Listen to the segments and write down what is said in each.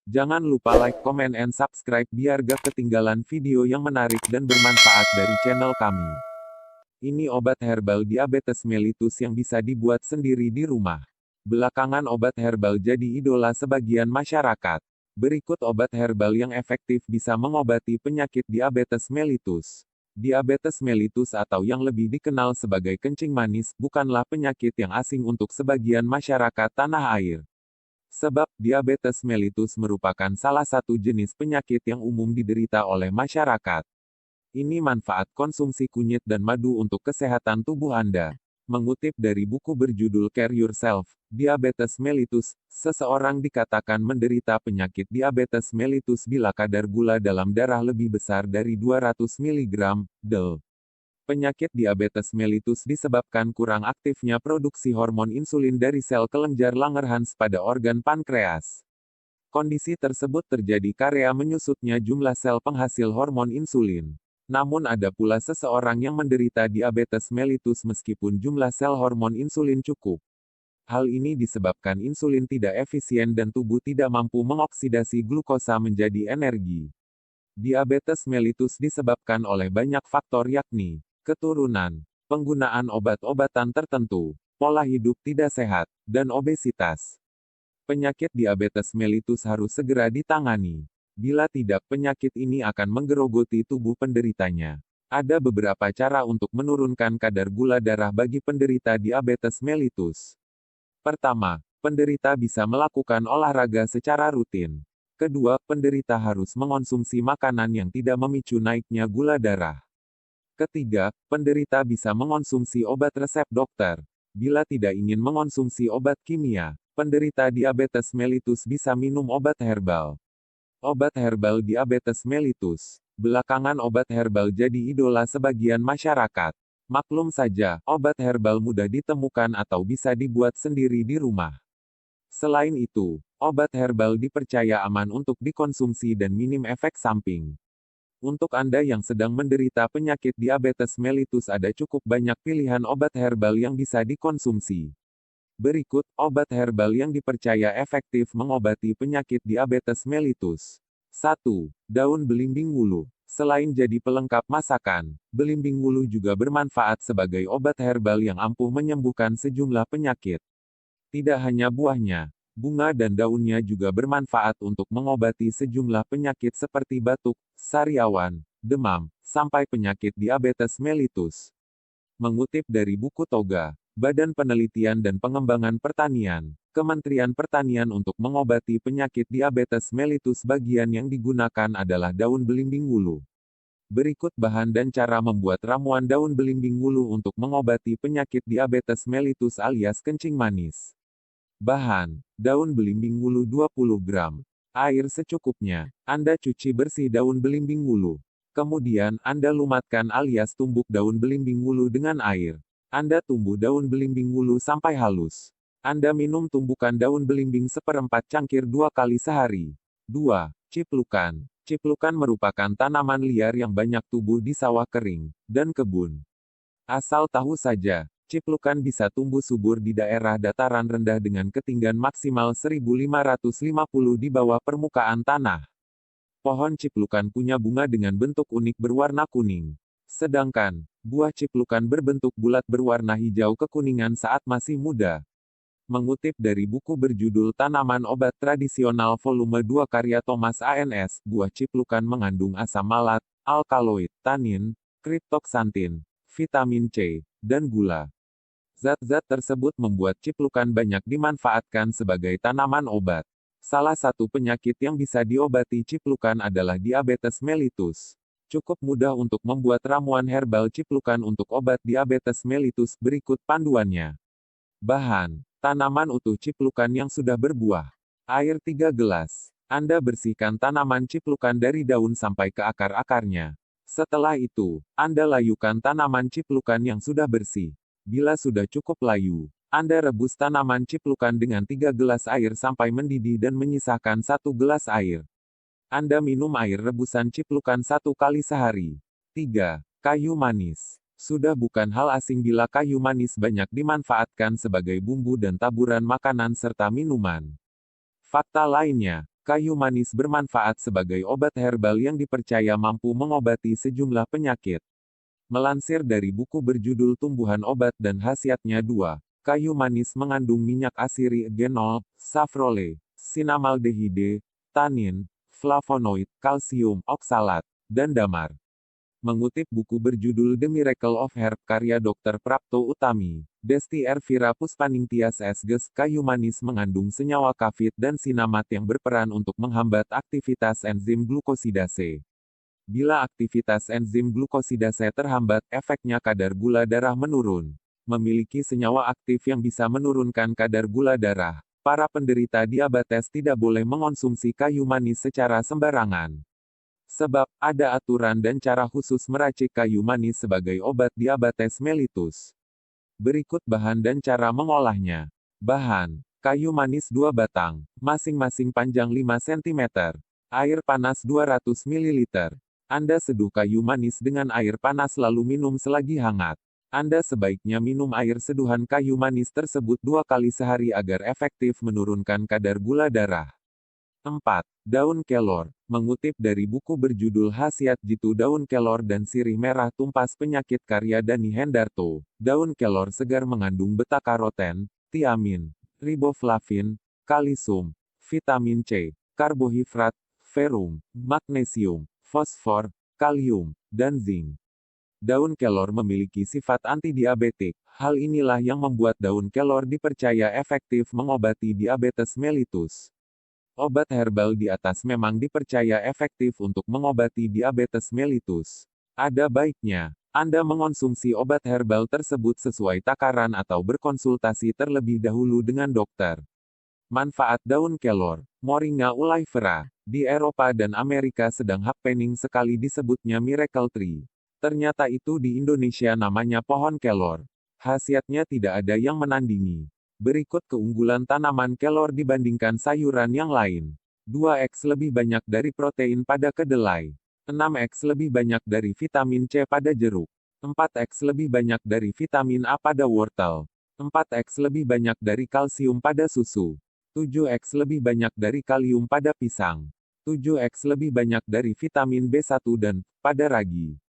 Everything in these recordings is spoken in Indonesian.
Jangan lupa like, comment, and subscribe biar gak ketinggalan video yang menarik dan bermanfaat dari channel kami. Ini obat herbal diabetes mellitus yang bisa dibuat sendiri di rumah. Belakangan obat herbal jadi idola sebagian masyarakat. Berikut obat herbal yang efektif bisa mengobati penyakit diabetes mellitus. Diabetes mellitus atau yang lebih dikenal sebagai kencing manis bukanlah penyakit yang asing untuk sebagian masyarakat tanah air. Sebab, diabetes mellitus merupakan salah satu jenis penyakit yang umum diderita oleh masyarakat. Ini manfaat konsumsi kunyit dan madu untuk kesehatan tubuh Anda. Mengutip dari buku berjudul Care Yourself, Diabetes Mellitus, seseorang dikatakan menderita penyakit diabetes mellitus bila kadar gula dalam darah lebih besar dari 200 mg, del. Penyakit diabetes mellitus disebabkan kurang aktifnya produksi hormon insulin dari sel kelenjar Langerhans pada organ pankreas. Kondisi tersebut terjadi karena menyusutnya jumlah sel penghasil hormon insulin. Namun ada pula seseorang yang menderita diabetes mellitus meskipun jumlah sel hormon insulin cukup. Hal ini disebabkan insulin tidak efisien dan tubuh tidak mampu mengoksidasi glukosa menjadi energi. Diabetes mellitus disebabkan oleh banyak faktor yakni keturunan, penggunaan obat-obatan tertentu, pola hidup tidak sehat, dan obesitas. Penyakit diabetes mellitus harus segera ditangani. Bila tidak, penyakit ini akan menggerogoti tubuh penderitanya. Ada beberapa cara untuk menurunkan kadar gula darah bagi penderita diabetes mellitus. Pertama, penderita bisa melakukan olahraga secara rutin. Kedua, penderita harus mengonsumsi makanan yang tidak memicu naiknya gula darah. Ketiga, penderita bisa mengonsumsi obat resep dokter. Bila tidak ingin mengonsumsi obat kimia, penderita diabetes mellitus bisa minum obat herbal. Obat herbal diabetes mellitus. Belakangan obat herbal jadi idola sebagian masyarakat. Maklum saja, obat herbal mudah ditemukan atau bisa dibuat sendiri di rumah. Selain itu, obat herbal dipercaya aman untuk dikonsumsi dan minim efek samping. Untuk Anda yang sedang menderita penyakit diabetes mellitus ada cukup banyak pilihan obat herbal yang bisa dikonsumsi. Berikut, obat herbal yang dipercaya efektif mengobati penyakit diabetes mellitus. 1. Daun belimbing wuluh. Selain jadi pelengkap masakan, belimbing wuluh juga bermanfaat sebagai obat herbal yang ampuh menyembuhkan sejumlah penyakit. Tidak hanya buahnya, bunga dan daunnya juga bermanfaat untuk mengobati sejumlah penyakit seperti batuk, sariawan, demam, sampai penyakit diabetes mellitus. Mengutip dari buku Toga, Badan Penelitian dan Pengembangan Pertanian, Kementerian Pertanian untuk mengobati penyakit diabetes mellitus bagian yang digunakan adalah daun belimbing wuluh. Berikut bahan dan cara membuat ramuan daun belimbing wuluh untuk mengobati penyakit diabetes mellitus alias kencing manis. Bahan: daun belimbing wuluh 20 gram. Air secukupnya. Anda cuci bersih daun belimbing wuluh. Kemudian, Anda lumatkan alias tumbuk daun belimbing wuluh dengan air. Anda tumbuh daun belimbing wuluh sampai halus. Anda minum tumbukan daun belimbing seperempat cangkir 2 kali sehari. 2. Ciplukan. Ciplukan merupakan tanaman liar yang banyak tumbuh di sawah kering dan kebun. Asal tahu saja, ciplukan bisa tumbuh subur di daerah dataran rendah dengan ketinggian maksimal 1550 di bawah permukaan tanah. Pohon ciplukan punya bunga dengan bentuk unik berwarna kuning. Sedangkan, buah ciplukan berbentuk bulat berwarna hijau kekuningan saat masih muda. Mengutip dari buku berjudul Tanaman Obat Tradisional Volume 2 karya Thomas A.N.S., buah ciplukan mengandung asam malat, alkaloid, tanin, kriptoksantin, vitamin C, dan gula. Zat-zat tersebut membuat ciplukan banyak dimanfaatkan sebagai tanaman obat. Salah satu penyakit yang bisa diobati ciplukan adalah diabetes mellitus. Cukup mudah untuk membuat ramuan herbal ciplukan untuk obat diabetes mellitus. Berikut panduannya. Bahan: tanaman utuh ciplukan yang sudah berbuah. Air 3 gelas. Anda bersihkan tanaman ciplukan dari daun sampai ke akar-akarnya. Setelah itu, Anda layukan tanaman ciplukan yang sudah bersih. Bila sudah cukup layu, Anda rebus tanaman ciplukan dengan 3 gelas air sampai mendidih dan menyisakan 1 gelas air. Anda minum air rebusan ciplukan 1 kali sehari. 3. Kayu manis. Sudah bukan hal asing bila kayu manis banyak dimanfaatkan sebagai bumbu dan taburan makanan serta minuman. Fakta lainnya, Kayu manis bermanfaat sebagai obat herbal yang dipercaya mampu mengobati sejumlah penyakit. Melansir dari buku berjudul Tumbuhan Obat dan Khasiatnya 2, kayu manis mengandung minyak asiri genol, safrole, sinamaldehide, tanin, flavonoid, kalsium, oksalat, dan damar. Mengutip buku berjudul The Miracle of Herb karya Dr. Prapto Utami, Desti Ervira Puspaningtyas Sges, kayu manis mengandung senyawa kafein dan sinamat yang berperan untuk menghambat aktivitas enzim glukosidase. Bila aktivitas enzim glukosidase terhambat, efeknya kadar gula darah menurun. Memiliki senyawa aktif yang bisa menurunkan kadar gula darah. Para penderita diabetes tidak boleh mengonsumsi kayu manis secara sembarangan. Sebab, ada aturan dan cara khusus meracik kayu manis sebagai obat diabetes mellitus. Berikut bahan dan cara mengolahnya. Bahan: kayu manis 2 batang, masing-masing panjang 5 cm. Air panas 200 ml. Anda seduh kayu manis dengan air panas lalu minum selagi hangat. Anda sebaiknya minum air seduhan kayu manis tersebut 2 kali sehari agar efektif menurunkan kadar gula darah. 4. Daun kelor. Mengutip dari buku berjudul Khasiat Jitu Daun Kelor dan Sirih Merah Tumpas Penyakit karya Dani Hendarto, daun kelor segar mengandung beta-karoten, tiamin, riboflavin, kalisum, vitamin C, karbohidrat, ferrum, magnesium, fosfor, kalium, dan zinc. Daun kelor memiliki sifat antidiabetik. Hal inilah yang membuat daun kelor dipercaya efektif mengobati diabetes mellitus. Obat herbal di atas memang dipercaya efektif untuk mengobati diabetes mellitus. Ada baiknya Anda mengonsumsi obat herbal tersebut sesuai takaran atau berkonsultasi terlebih dahulu dengan dokter. Manfaat daun kelor, Moringa oleifera, di Eropa dan Amerika sedang happening sekali disebutnya miracle tree. Ternyata itu di Indonesia namanya pohon kelor. Khasiatnya tidak ada yang menandingi. Berikut keunggulan tanaman kelor dibandingkan sayuran yang lain. 2x lebih banyak dari protein pada kedelai. 6x lebih banyak dari vitamin C pada jeruk. 4x lebih banyak dari vitamin A pada wortel. 4x lebih banyak dari kalsium pada susu. 7x lebih banyak dari kalium pada pisang. 7x lebih banyak dari vitamin B1 dan pada ragi.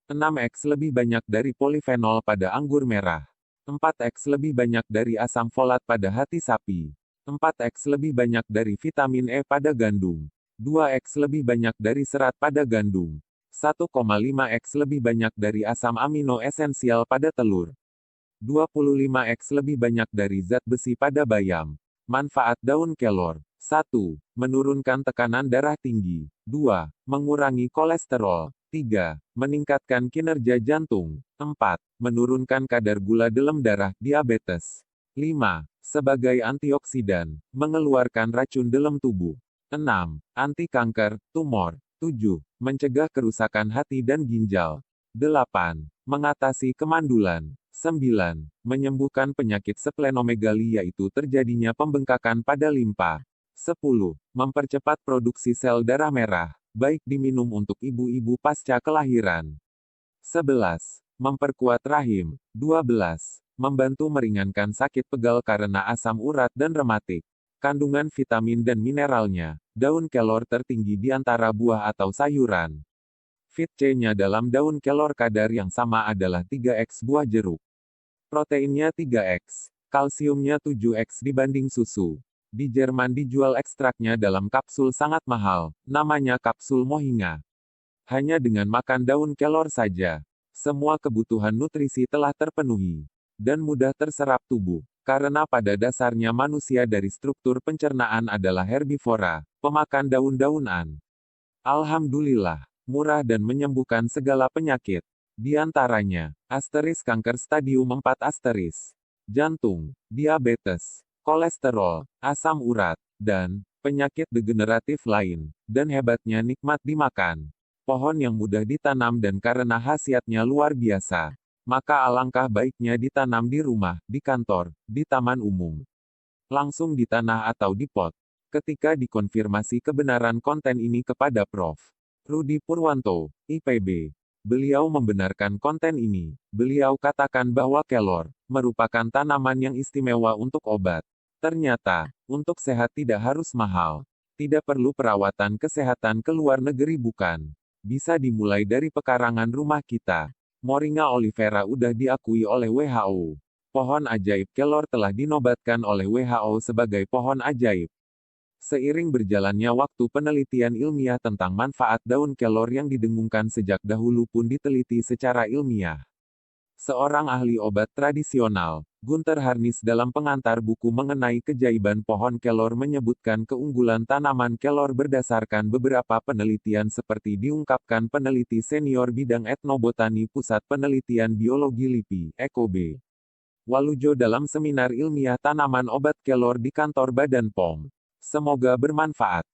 6x lebih banyak dari polifenol pada anggur merah. 4x lebih banyak dari asam folat pada hati sapi. 4x lebih banyak dari vitamin E pada gandum. 2x lebih banyak dari serat pada gandum. 1,5x lebih banyak dari asam amino esensial pada telur. 25x lebih banyak dari zat besi pada bayam. Manfaat daun kelor. 1. Menurunkan tekanan darah tinggi. 2. Mengurangi kolesterol. 3. Meningkatkan kinerja jantung. 4. Menurunkan kadar gula dalam darah, diabetes. 5. Sebagai antioksidan, mengeluarkan racun dalam tubuh. 6. Anti kanker, tumor. 7. Mencegah kerusakan hati dan ginjal. 8. Mengatasi kemandulan. 9. Menyembuhkan penyakit splenomegali yaitu terjadinya pembengkakan pada limpa. 10. Mempercepat produksi sel darah merah. Baik diminum untuk ibu-ibu pasca kelahiran. 11. Memperkuat rahim. 12. Membantu meringankan sakit pegal karena asam urat dan rematik. Kandungan vitamin dan mineralnya. Daun kelor tertinggi di antara buah atau sayuran. Vit C-nya dalam daun kelor kadar yang sama adalah 3x buah jeruk. Proteinnya 3x. Kalsiumnya 7x dibanding susu. Di Jerman dijual ekstraknya dalam kapsul sangat mahal, namanya kapsul Moringa. Hanya dengan makan daun kelor saja, semua kebutuhan nutrisi telah terpenuhi, dan mudah terserap tubuh. Karena pada dasarnya manusia dari struktur pencernaan adalah herbivora, pemakan daun-daunan. Alhamdulillah, murah dan menyembuhkan segala penyakit. Di antaranya, kanker stadium 4, jantung, diabetes, kolesterol, asam urat, dan penyakit degeneratif lain. Dan hebatnya nikmat dimakan. Pohon yang mudah ditanam dan karena khasiatnya luar biasa, maka alangkah baiknya ditanam di rumah, di kantor, di taman umum. Langsung di tanah atau di pot. Ketika dikonfirmasi kebenaran konten ini kepada Prof. Rudi Purwanto, IPB, beliau membenarkan konten ini. Beliau katakan bahwa kelor merupakan tanaman yang istimewa untuk obat. Ternyata, untuk sehat tidak harus mahal. Tidak perlu perawatan kesehatan ke luar negeri bukan? Bisa dimulai dari pekarangan rumah kita. Moringa olivera udah diakui oleh WHO. Pohon ajaib kelor telah dinobatkan oleh WHO sebagai pohon ajaib. Seiring berjalannya waktu, penelitian ilmiah tentang manfaat daun kelor yang didengungkan sejak dahulu pun diteliti secara ilmiah. Seorang ahli obat tradisional, Gunther Harnis, dalam pengantar buku mengenai kejaiban pohon kelor menyebutkan keunggulan tanaman kelor berdasarkan beberapa penelitian seperti diungkapkan peneliti senior bidang etnobotani Pusat Penelitian Biologi LIPI, Eko B. Walujo dalam seminar ilmiah tanaman obat kelor di kantor Badan POM. Semoga bermanfaat.